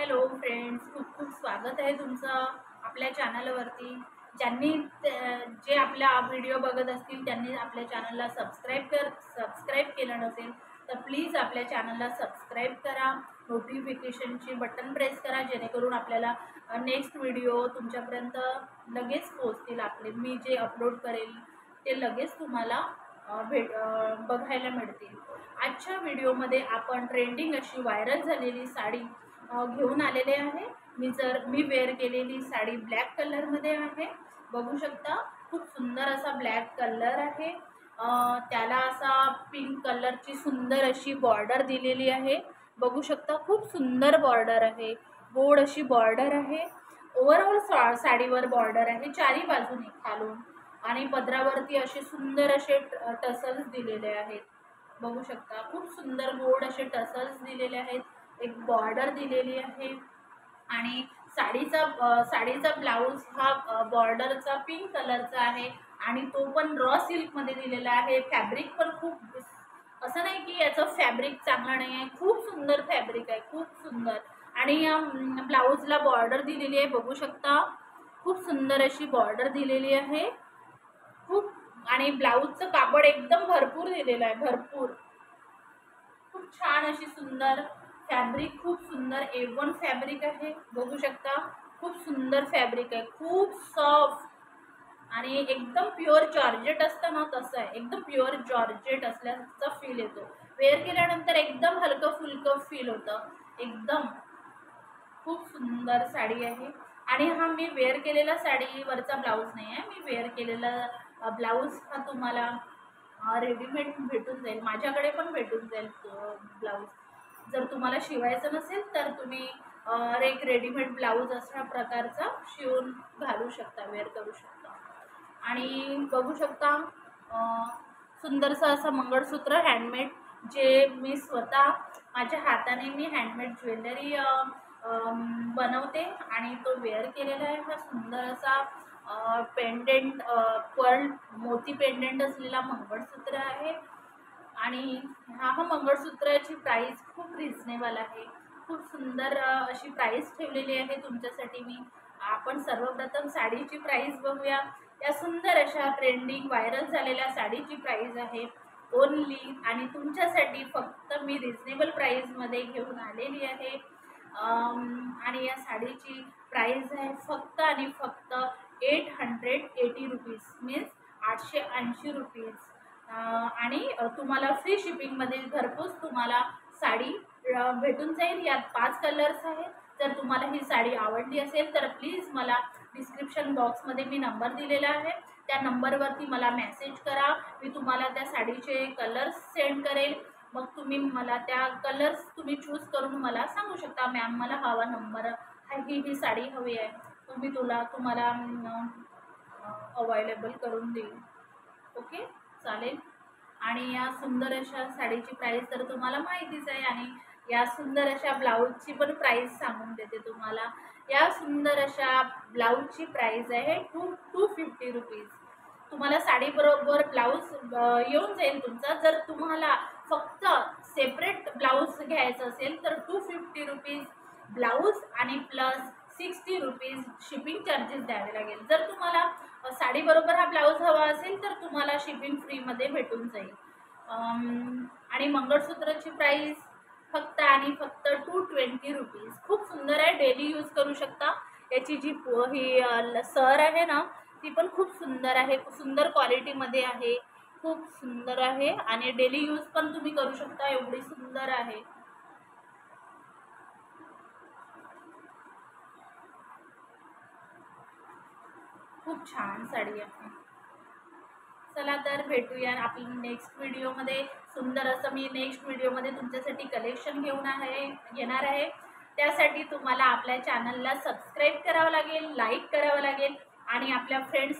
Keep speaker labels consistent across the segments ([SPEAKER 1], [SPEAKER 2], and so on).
[SPEAKER 1] Hello friends, खूप खूप स्वागत आहे तुमचं आपल्या चॅनलवरती. जे आपला व्हिडिओ बघत असतील त्यांनी आपल्या चॅनलला सबस्क्राईब केलं नसेल तर प्लीज आपल्या चॅनलला सबस्क्राईब करा. नोटिफिकेशनची बटन प्रेस करा जेणेकरून आपल्याला नेक्स्ट व्हिडिओ तुमच्यापर्यंत लगेच पोहोचतील. मी जे अपलोड करेल ते लगेच तुम्हाला बघायला मिळतील. आजच्या व्हिडिओमध्ये आपण ट्रेंडिंग अशी व्हायरल झालेली साडी घेऊन आलेले आहे. मी वेअर केलेली साडी ब्लॅक कलरमध्ये आहे. बघू शकता, खूप सुंदर असा ब्लॅक कलर आहे. त्याला असा पिंक कलरची सुंदर अशी बॉर्डर दिलेली आहे. बघू शकता, खूप सुंदर बॉर्डर आहे, गोड अशी बॉर्डर आहे. ओव्हरऑल साडीवर बॉर्डर आहे चारी बाजूने खालून, आणि पदरावरती असे सुंदर असे टसल्स दिलेले आहेत. बघू शकता, खूप सुंदर गोड असे टसल्स दिलेले आहेत. एक बॉर्डर दिलेली आहे आणि साडीचा ब्लाऊज हा बॉर्डरचा पिंक कलरचा आहे आणि तो पण रॉ सिल्कमध्ये दिलेला आहे. फॅब्रिक पण खूप, असं नाही की याचं फॅब्रिक चांगलं नाही आहे, खूप सुंदर फॅब्रिक आहे, खूप सुंदर. आणि या ब्लाऊजला बॉर्डर दिलेली आहे. बघू शकता, खूप सुंदर अशी बॉर्डर दिलेली आहे खूप. आणि ब्लाऊजचं कापड एकदम भरपूर दिलेलं आहे, भरपूर. खूप छान अशी सुंदर फॅब्रिक, खूप सुंदर A1 फॅब्रिक आहे. बघू शकता, खूप सुंदर फॅब्रिक आहे, खूप सॉफ्ट आणि एकदम प्युअर जॉर्जेट असतं ना तसं आहे. एकदम प्युअर जॉर्जेट असल्याचा फील येतो. वेअर केल्यानंतर एकदम हलकं फुलकं फील होतं एकदम. खूप सुंदर साडी आहे. आणि हा मी वेअर केलेला साडीवरचा ब्लाऊज नाही आहे. मी वेअर केलेला ब्लाऊज हा तुम्हाला रेडीमेड भेटून जाईल, माझ्याकडे पण भेटून जाईल ब्लाऊज. जर तुम्हाला शिवायचं नसेल तर तुम्ही एक रेडीमेड ब्लाऊज अशा प्रकारचा शिवून घालू शकता, वेअर करू शकता. आणि बघू शकता, सुंदरसं असं मंगळसूत्र हँडमेड, जे मी स्वतः माझ्या हाताने मी हँडमेड ज्वेलरी बनवते आणि तो वेअर केलेला आहे. हा सुंदर असा पेंडेंट, पर्ल मोती पेंडेंट असलेला मंगळसूत्र आहे. आणि हा मंगळसूत्राची प्राईस खूप रिजनेबल आहे. खूप सुंदर अशी प्राईस ठेवलेली आहे तुमच्यासाठी मी. आपण सर्वप्रथम साडीची प्राईस बघूया. या सुंदर अशा ट्रेंडिंग व्हायरल झालेल्या साडीची प्राईस आहे ओनली, आणि तुमच्यासाठी फक्त मी रिजनेबल प्राईसमध्ये घेऊन आलेली आहे. आणि या साडीची प्राईस आहे फक्त आणि फक्त 880 रुपीज, मीन्स 880 रुपीज. आणि तुम्हाला फ्री शिपिंगमध्ये घरपोच तुम्हाला साडी भेटून जाईल. यात 5 कलर्स आहेत. जर तुम्हाला ही साडी आवडली असेल तर प्लीज मला डिस्क्रिप्शन बॉक्समध्ये मी नंबर दिलेला आहे, त्या नंबरवरती मला मेसेज करा. मी तुम्हाला त्या साडीचे कलर्स सेंड करेल. मग तुम्ही मला त्या कलर्स तुम्ही चूज करून मला सांगू शकता, मॅम मला हवा नंबर ही साडी हवी आहे, तुम्हाला अवेलेबल करून देईल. ओके, चालेल. आणि या सुंदर अशा साडीची प्राईस तर तुम्हाला माहितीच आहे. आणि या सुंदर अशा ब्लाऊजची पण प्राईस सांगून देते तुम्हाला. या सुंदर अशा ब्लाऊजची प्राईस आहे 250 रुपीज. तुम्हाला साडीबरोबर ब्लाऊज येऊन जाईल तुमचा. जर तुम्हाला फक्त सेपरेट ब्लाऊज घ्यायचं असेल तर 250 रुपीज ब्लाऊज आणि प्लस 60 रुपीज शिपिंग चार्जेस द्यावे लागेल. जर तुम्हाला साडीबरोबर हा ब्लाऊज हवा असेल तर तुम्हाला शिपिंग फ्रीमध्ये भेटून जाईल. आणि मंगळसूत्राची प्राईस फक्त आणि फक्त 220 रुपीज. खूप सुंदर आहे, डेली यूज करू शकता. याची जी ही सर आहे ना, ती पण खूप सुंदर आहे, सुंदर क्वालिटीमध्ये आहे, खूप सुंदर आहे. आणि डेली यूज पण तुम्ही करू शकता, एवढी सुंदर आहे. खूप छान साडी आहे. चला तर भेटूया आपल्या नेक्स्ट व्हिडिओमध्ये. सुंदर असं मी नेक्स्ट व्हिडिओमध्ये तुमच्यासाठी कलेक्शन येणार आहे. त्यासाठी तुम्हाला आपल्या चॅनलला सबस्क्राईब करावं लागेल, लाईक करावं लागेल आणि आपल्या फ्रेंड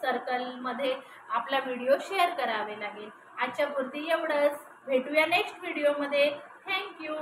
[SPEAKER 1] सर्कलमध्ये आपला व्हिडिओ शेअर करावे लागेल. आजच्या पुरती एवढंच. भेटूया नेक्स्ट व्हिडिओमध्ये. थँक्यू.